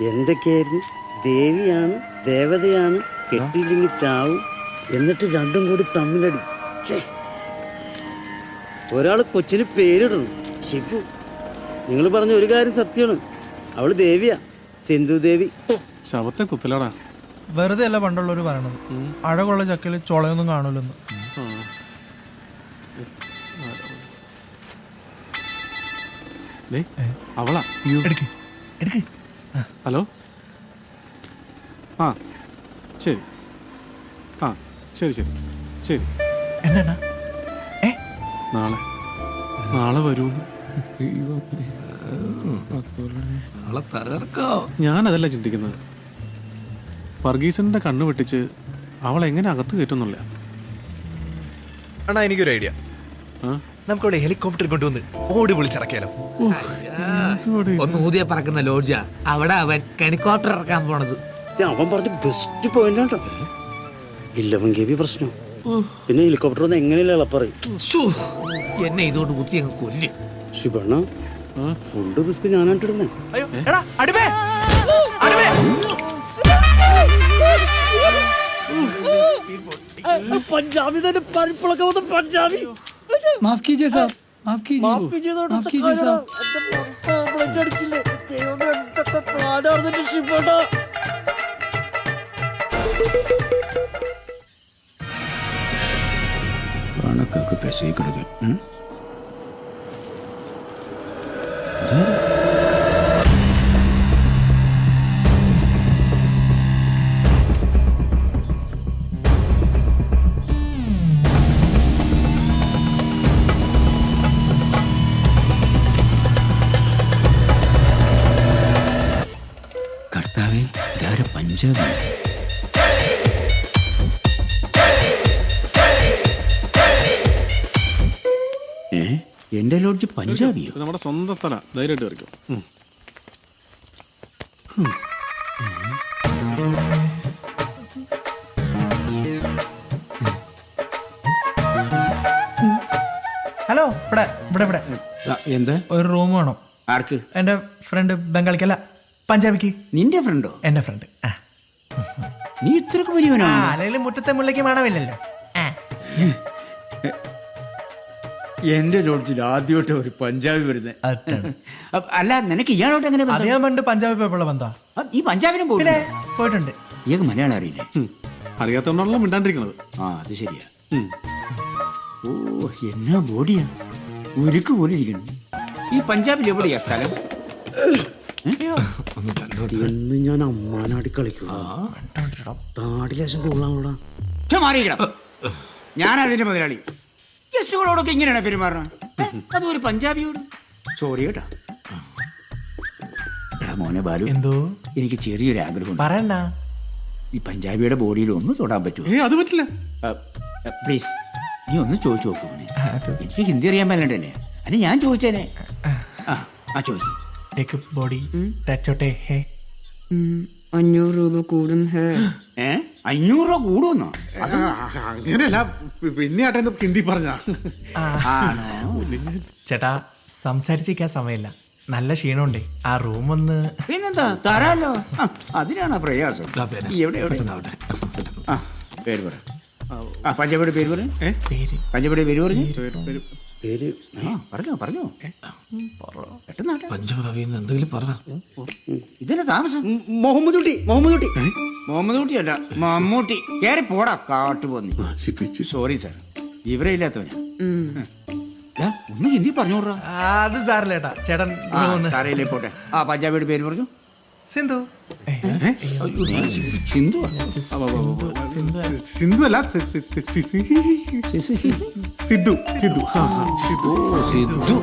എന്തൊക്കെയായിരുന്നു? ദേവിയാണ്, ദേവതയാണ്, കെട്ടിയില്ലെങ്കിൽ ചാവും, എന്നിട്ട് രണ്ടും കൂടി തമ്മിലടി. ഒരാൾ കൊച്ചിന് പേരിടണം, ശിവു. നിങ്ങൾ പറഞ്ഞ ഒരു കാര്യം സത്യമാണ്, അവള് ദേവിയാ, സിന്ധു ദേവി. ശവത്തെ കുത്തലാടാ. വെറുതെ അല്ല പണ്ടുള്ളവർ പറയണത്, അഴകുള്ള ചക്കയിൽ ചുളയൊന്നും കാണൂലെന്ന്. അവളാ. ഹലോ. ആ ശരി. ആ ശരി ശരി ശരി. എന്താണ്? നാളെ നാളെ വരൂന്ന്. ഞാനതല്ല ചിന്തിക്കുന്നത്. വർഗീസന്റെ കണ്ണ് വെട്ടിച്ച് അവൾ എങ്ങനെ അകത്ത് കയറ്റുന്നില്ല. അണ്ണാ, എനിക്കൊരു ഐഡിയ. നമുക്കവിടെ ഹെലികോപ്റ്റർ കൊണ്ടുവന്ന് ഓടി വിളിച്ചിറക്കിയാലോ? ഒന്ന് ഊതിയ പറക്കുന്ന ലോഡ്ജ, അവിടെ അവൻ ഹെലികോപ്റ്റർ ഇറക്കാൻ പോണത്. അവൻ പറഞ്ഞ ബെസ്റ്റ് പോയിന്റ് ആട്ടോ. ഇല്ലവൻ ഗവി പ്രശ്നം. പിന്നെ ഹെലികോപ്റ്റർ ഒന്ന് എങ്ങനെയല്ല പറയും. എന്നെ ഇതുകൊണ്ട് കുത്തി അങ്ങ് കൊല്ല്. ശിവണ്ണ, ഫുഡ് റിസ്ക് ഞാനായിട്ടിടുന്നേ. പഞ്ചാബി തന്നെ പരിപ്പിളൊക്കെ വന്ന് പഞ്ചാബി. माफ कीजिए साहब, माफ कीजिए, माफ कीजिए साहब. കണക്കൊക്കെ पैसे കൊടുക്കും. കർത്താവേ, ഇതാര പഞ്ചാബി? എന്റെ ലോഡ്ജ് പഞ്ചാബിയോ? നമ്മുടെ സ്വന്തം സ്ഥലം, ധൈര്യമായിട്ട് വരയ്ക്കും. ഹലോ, ഇവിടെ ഇവിടെ ഇവിടെ എന്താ? ഒരു റൂം വേണം. ആർക്ക്? എന്റെ ഫ്രണ്ട് ബംഗാളിക്കല്ല, പഞ്ചാബിക്ക്. നിന്റെ ഫ്രണ്ടോ? എന്റെ ഫ്രണ്ട്. നീ ഇത്രക്ക് വലിയവനാ? അല്ലെങ്കിൽ മുറ്റത്തെ മുല്ലയ്ക്ക് മണമില്ലല്ലോ. എന്റെ ലോഡ്ജിൽ ആദ്യമായിട്ട് ഒരു പഞ്ചാബി വരുന്നത്. അല്ല, നിനക്ക് ഇയാളോട്ട് എങ്ങനെ? അറിയാൻ പണ്ട് പഞ്ചാബി പോയപ്പോഴുള്ള ബന്ധാ. ഈ പഞ്ചാബിനും പോയിട്ടുണ്ട്. ഇയാൾക്ക് മലയാളം അറിയില്ലേ? അറിയാത്തോണ്ടാണല്ലോ മിണ്ടാണ്ടിരിക്കണത്. ആ, അത് ശരിയാ. ഓ, എന്നാ ബോഡിയാ, ഉരുക്ക് പോലെ ഇരിക്കണം. ഈ പഞ്ചാബിൽ എവിടെയാ സ്ഥലം? എന്ന് ഞാൻ അമ്മാനാടി കളിക്കും. താടിലേശം കൊള്ളാമോടാ. മാറിയിരിക്കണം. ഞാൻ അതിന്റെ മുതലാളി. ഗസ്റ്റുകളോടൊക്കെ ഇങ്ങനെയാണ് പെരുമാറണം. അതും ഒരു പഞ്ചാബിയോട്. സോറി കേട്ടാ. എടാ മോനെ ബാലു, എന്തോ എനിക്ക് ചെറിയൊരു ആഗ്രഹം. പറയണ്ട. ഈ പഞ്ചാബിയുടെ ബോഡിയിൽ ഒന്ന് തൊടാൻ പറ്റുമോ? അത് പറ്റില്ല. പ്ലീസ്, നീ ഒന്ന് ചോദിച്ചു നോക്കൂ. എനിക്ക് ഹിന്ദി അറിയാൻ മേലണ്ട് തന്നെ. അത് ഞാൻ ചോദിച്ചേനെ. ആ ചോദിക്കും. ബോഡി ടച്ച് ഹോട്ടെ ഹേ. 500 രൂപ കൂടും. 500 രൂപ കൂടുമെന്നോ? അങ്ങനെയല്ല, പിന്നെ ഹിന്ദി പറഞ്ഞ. ചേട്ടാ, സംസാരിച്ചിരിക്കാൻ സമയമില്ല, നല്ല ക്ഷീണമുണ്ടേ. ആ റൂം ഒന്ന്. പിന്നെന്താ, തരാലോ. അതിനാണ് പ്രയാസം. എവിടെ എവിടെ? ആ, പേര് പറ. ആ, പഞ്ചാബിയുടെ പേര് പറ. പഞ്ചാബിയുടെ പേര് പറഞ്ഞു. പേര് പറഞ്ഞോ പറഞ്ഞോ. പഞ്ചാബി എന്തെങ്കിലും പറ. ഇതിന്റെ താമസം? മുഹമ്മദ് കുട്ടി. മുഹമ്മദ് കുട്ടിയല്ല, മമ്മൂട്ടി. കേറി പോടാ കാട്ടുപോന്നി. സോറി സാർ, ഇവരെ ഇല്ലാത്തവനാ. ഒന്ന് ഹിന്ദി പറഞ്ഞോടാ. അത് സാറില്ല ചേട്ടാ. ചേട്ടൻ സാറയില്ലേ, പോട്ടെ. ആ, പഞ്ചാബിയുടെ പേര് പറഞ്ഞു. സിന്ധു. സിന്ധു? സിന്ധു അല്ല, സിദ്ധു. സിദ്ധു. സിദ്ധു.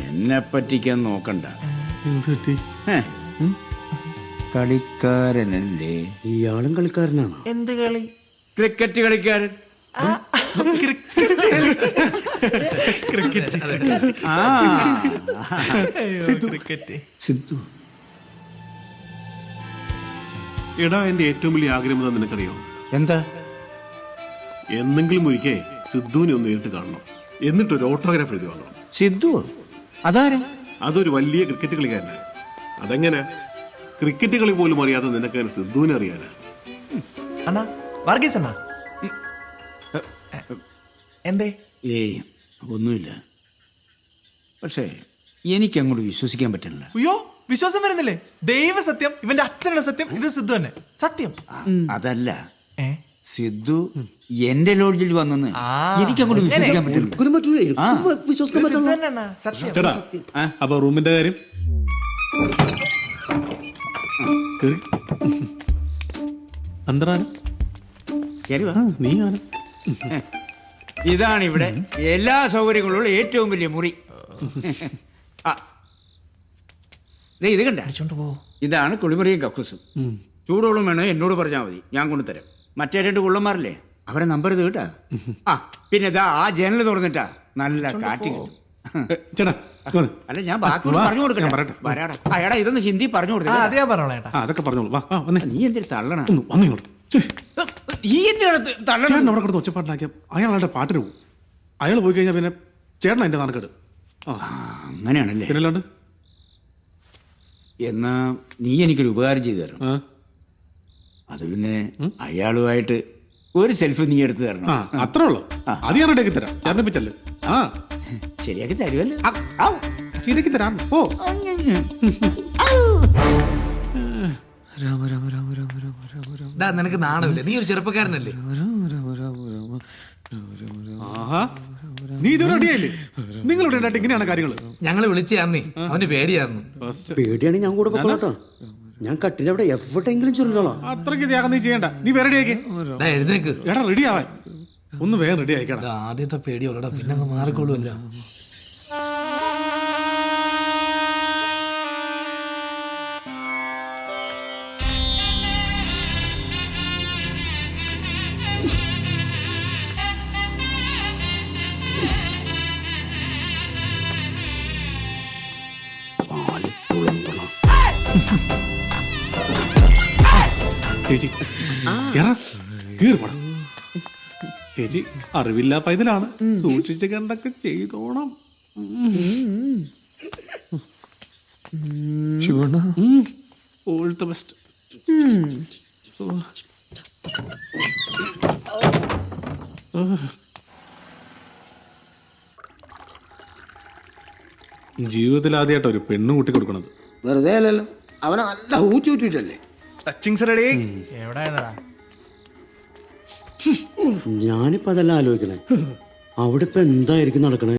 എന്നെ പറ്റിക്കാൻ നോക്കണ്ട. കളിക്കാരനല്ലേ ഇയാളും കളിക്കാരനാണ്. എന്ത് കളി? ക്രിക്കറ്റ് കളിക്കാരൻ. സിദ്ധു. എടാ, എന്റെ ഏറ്റവും വലിയ ആഗ്രഹം എന്താ നിനക്കറിയോ? എന്താ? എന്തെങ്കിലും ഒരിക്കേ സിദ്ധുവിനെ ഒന്ന് നേരിട്ട് കാണണം, എന്നിട്ടൊരു ഓട്ടോഗ്രാഫ് എഴുതി വാങ്ങണം. സിദ്ധു അതാരാ? അതൊരു വലിയ ക്രിക്കറ്റ് കളിക്കാരനാണ്. അതെങ്ങനെ ക്രിക്കറ്റ് കളി പോലും അറിയാതെ നിനക്ക് സിദ്ധുവിനെ അറിയാനാ? അണ്ണാ വർഗീസ് അണ്ണാ എന്തേ? ഏയ് ഒന്നുമില്ല. പക്ഷേ എനിക്കങ്ങോട്ട് വിശ്വസിക്കാൻ പറ്റില്ല. അയ്യോ വിശ്വാസം വരുന്നില്ലേ? ദൈവ സത്യം, ഇവന്റെ അച്ഛനുള്ള സത്യം, ഇത് സിദ്ധു തന്നെ സത്യം. അതല്ല, ഏ സിദ്ധു എന്റെ ലോഡ്ജിൽ വന്നെന്ന് എനിക്കങ്ങോട്ട് വിശ്വസിക്കാൻ പറ്റില്ല. ഒരിക്കലും പറ്റൂലേ, ആ. വിശ്വസിക്കാൻ ഇത് സിദ്ധു പറ്റില്ല. തന്നെ അണ്ണാ, സത്യം. ചേട്ടാ അപ്പൊ റൂമിന്റെ കാര്യം അന്തരാണ് കേറി വാ. നീ ആണ്. ഇതാണ് ഇവിടെ എല്ലാ സൗകര്യങ്ങളുള്ള ഏറ്റവും വലിയ മുറി. ആ. ദേ ഇത് കണ്ട, അടിച്ചോണ്ട് പോ. ഇതാണ് കുളിമുറിയും കക്കൂസും. ചൂടോളം വേണോ എന്നോട് പറഞ്ഞാൽ മതി, ഞാൻ കൊണ്ടുതരാം. മറ്റേ 2 കുള്ളന്മാരല്ലേ, അവരെ നമ്പർ ഇത് കേട്ടാ. ആ പിന്നെ ഇതാ ആ ജനൽ തുറന്നിട്ടാ നല്ല കാറ്റ് കിട്ടും. ചേട്ടാ ഇങ്ങ് അല്ല ഞാൻ ബാക്കി വാ, പറഞ്ഞു കൊടുക്കട്ടെ. ഞാൻ പറയട്ടെ. വരാടാ. അയാടാ ഇതൊന്ന് ഹിന്ദി പറഞ്ഞു ആ കൊടുത്തേ. അതേ ഞാൻ പറഞ്ഞോളാം ഏട്ടാ. അതൊക്കെ പറഞ്ഞോളൂ. വാ വാ വന്നേ. നീ എന്തിനു തള്ളണ? ഒന്ന് വന്നേ ഇങ്ങോട്ട്. ഛെ, ഈ എന്തിനാണ് തള്ളണ? ചേട്ടൻ അവിടെ കിടന്ന് ഒച്ചപ്പാട്ടിലാക്കിയ അയാളുടെ പാട്ടിന് പോകും. അയാൾ പോയി കഴിഞ്ഞാൽ പിന്നെ ചേട്ടൻ അതിന്റെ നാണക്കേട്. ആ അങ്ങനെയാണല്ലേ. പിന്നല്ലാണ്ട് എന്നാ നീ എനിക്കൊരു ഉപകാരം ചെയ്തു തരണം. ആ അത് പിന്നെ അയാളുമായിട്ട് ഒരു സെൽഫി നീ എടുത്തു തരണം. ആ അത്രേ ഉള്ളൂ. അത് ഞാൻ റെഡിയാക്കി തരാം. ചേട്ടനെ പിച്ചല്ലേ. ആ ശരിയാക്കി തരുമല്ലോ. ശരിയാക്കി തരാം. ഓ ദാ, നിനക്ക് നാണമില്ല? നീ ഒരു ചെറുപ്പക്കാരനല്ലേ? ആഹാ നീ ഇതുവരെ റെഡിയായില്ലേ? നിങ്ങളുടെ ഉണ്ടായിട്ട് ഇങ്ങനെയാണ് കാര്യങ്ങൾ. ഞങ്ങള് വിളിച്ചാന്നേ, അവന് പേടിയായിരുന്നു. പേടിയാണെങ്കിൽ ഞാൻ കൂടെ പൊക്കോളാട്ടോ. ഞാൻ കട്ടിലവിടെ എവിടെയെങ്കിലും ചുരുളോളാം. അത്രയ്ക്ക് ത്യാഗം നീ ചെയ്യണ്ട. നീ വേറെ റെഡിയാക്കി. ദാ, എഴുന്നേക്ക്. എടാ റെഡി ആവാൻ ഒന്ന് വേഗം റെഡി ആയിക്കണം. ദാ, ആദ്യത്തെ പേടിയുള്ളടാ, പിന്നെ അങ്ങ് മാറിക്കോളുമല്ലോ. ചേച്ചി കീറി പോണം. ചേച്ചി അറിവില്ല പൈതലാണ്, സൂക്ഷിച്ച് കണ്ടൊക്കെ ചെയ്തോണം. All the best. ജീവിതത്തിൽ ആദ്യമായിട്ട് ഒരു പെണ്ണു കൂട്ടി കൊടുക്കണത്. വെറുതെ അല്ലല്ലോ, അവനെ നല്ല ഊറ്റിട്ടല്ലേ. Touchings ready. എവിടെ ആയതാ? ഞാനിപ്പോ അതെല്ലാം ആലോചിക്കണേ. അവിടെ ഇപ്പൊ എന്തായിരിക്കും നടക്കണേ?